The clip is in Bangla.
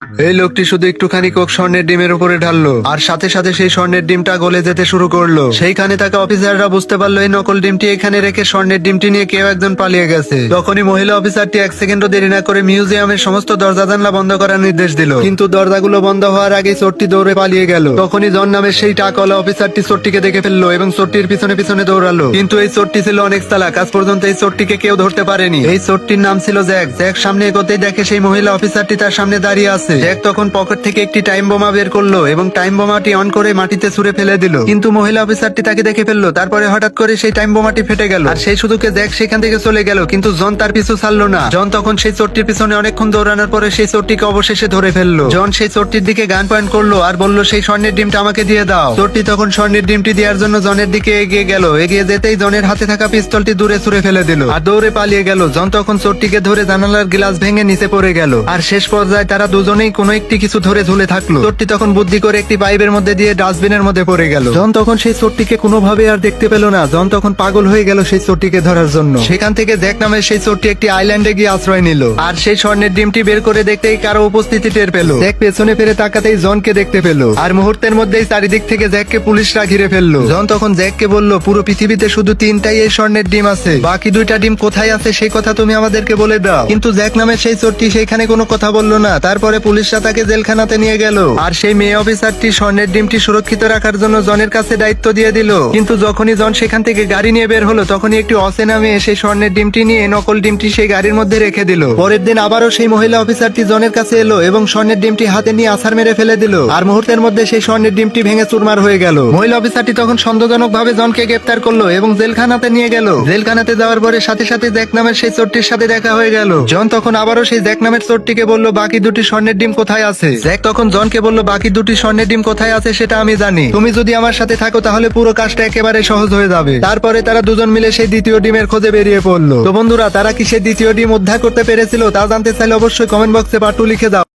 এই লোকটি শুধু একটুখানি কোক স্বর্ণের ডিমের উপরে ঢাললো আর সাথে সাথে সেই স্বর্ণের ডিমটা গলে যেতে শুরু করলো। সেইখানে তাকে অফিসাররা বুঝতে পারলো এই নকল ডিমটি এখানে রেখে স্বর্ণের ডিমটি নিয়ে কেউ একজন পালিয়ে গেছে। তখনই মহিলা অফিসারটি এক সেকেন্ডও দেরি না করে মিউজিয়ামের সমস্ত দরজা জানলা বন্ধ করার নির্দেশ দিল, কিন্তু দরজাগুলো বন্ধ হওয়ার আগেই চোরটি দৌড়ে পালিয়ে গেল। তখনই জন নামের সেই টাকওয়ালা অফিসারটি চোরটিকে দেখে ফেললো এবং চোরটির পিছনে পিছনে দৌড়ালো, কিন্তু এই চোরটি ছিল অনেক চালাক। আজ পর্যন্ত এই চোরটিকে কেউ ধরতে পারেনি। এই চোরটির নাম ছিল জ্যাক। জ্যাক সামনে এগোতেই দেখে সেই মহিলা অফিসারটি তার সামনে দাঁড়িয়ে আছে। জ্যাক তখন পকেট থেকে একটি টাইম বোমা বের করলো এবং টাইম বোমাটি অন করে মাটিতে ছুঁড়ে ফেলে দিল, কিন্তু মহিলা অফিসারটি তাকে দেখে ফেললো। তারপরে হঠাৎ করে সেই টাইম বোমাটি ফেটে গেল আর সেই সুযোগে জ্যাক সেখান থেকে চলে গেল, কিন্তু জন তার পিছু ছাড়লো না। জন তখন সেই চোরটির পিছনে অনেকক্ষণ দৌড়ানোর পরে সেই চোরটিকে অবশেষে ধরে ফেললো। জন সেই চোরটির দিকে গান পয়েন্ট করলো আর বলল, সেই স্বর্ণের ডিমটা আমাকে দিয়ে দাও। চোরটি তখন স্বর্ণের ডিমটি দেওয়ার জন্য জনের দিকে এগিয়ে গেল। এগিয়ে যেতেই জনের হাতে থাকা পিস্তলটি দূরে ছুঁড়ে ফেলে দিল আর দৌড়ে পালিয়ে গেল। জন তখন চোরটিকে ধরে জানালার গ্লাস ভেঙে নিচে পড়ে গেল আর শেষ পর্যায়ে তারা দুজনেই কোনো একটি কিছু ধরে ঝুলে থাকলো। চোরটি তখন বুদ্ধি করে একটি পাইপের মধ্যে দিয়ে ডাস্টবিনের মধ্যে পড়ে গেল। জন তখন সেই চোরটিকে কোনোভাবে আর দেখতে পেল না। জন তখন পাগল হয়ে গেল সেই চোরটিকে ধরার জন্য। সেখান থেকে জ্যাক নামের সেই চোরটি একটি আইল্যান্ডে গিয়ে আশ্রয় নিল আর সেই স্বর্ণের ডিমটি বের করে দেখতেই কারো উপস্থিতি টের পেল। জ্যাক পেছনে ফিরে তাকাতেই জনকে দেখতে পেল আর মুহূর্তের মধ্যেই চারিদিক থেকে জ্যাককে পুলিশরা ঘিরে ফেললো। জন তখন জ্যাককে বলল, পুরো পৃথিবীতে শুধু 3টাই এই স্বর্ণের ডিম আছে, বাকি 2টা ডিম কোথায় আছে সেই কথা তুমি আমাদেরকে বলে দাও। কিন্তু জ্যাক নামের সেই চোরটি সেইখানে কোনো কথা বললো না। তারপরে পুলিশরা তাকে জেলখানাতে নিয়ে গেল আর সেই মেয়ে অফিসারটি স্বর্ণের ডিমটি সুরক্ষিত রাখার জন্য জনের কাছে দায়িত্ব দিয়ে দিল। কিন্তু যখনই জন সেখান থেকে গাড়ি নিয়ে বের হলো, তখনই একটি অচেনা মেয়ে সেই স্বর্ণের ডিমটি নিয়ে নকল ডিমটি সেই গাড়ির মধ্যে রেখে দিল। পরের দিন আবারও সেই মহিলা অফিসারটি জনের কাছে এলো এবং স্বর্ণের ডিমটি হাতে নিয়ে আছাড় মেরে ফেলে দিল আর মুহূর্তের মধ্যে সেই স্বর্ণের ডিমটি ভেঙে চুরমার হয়ে গেল। মহিলা অফিসারটি তখন সন্দেহজনক ভাবে জনকে গ্রেফতার করলো এবং জেলখানাতে নিয়ে গেল। জেলখানাতে যাওয়ার পরে সাথে সাথে জ্যাক নামের সেই চোরটির সাথে দেখা হয়ে গেল। জন তখন আবারও সেই জ্যাক নামের চোরটিকে বলল, বাকি 2টি স্বর্ণের ডিম কোথায় আছে। জ্যাক তখন জনকে বলল, বাকি 2টি স্বর্ণের ডিম কোথায় আছে সেটা আমি জানি, তুমি যদি আমার সাথে থাকো তাহলে পুরো কাজটা একেবারে সহজ হয়ে যাবে। তারপরে তারা দুজন মিলে সেই দ্বিতীয় ডিমের খোঁজে বেরিয়ে পড়লো। তো বন্ধুরা, তারা কি সেই দ্বিতীয় ডিম উদ্ধার করতে পেরেছিল তা জানতে চাইলে অবশ্যই কমেন্ট বক্সে পার্ট 2 লিখে দাও।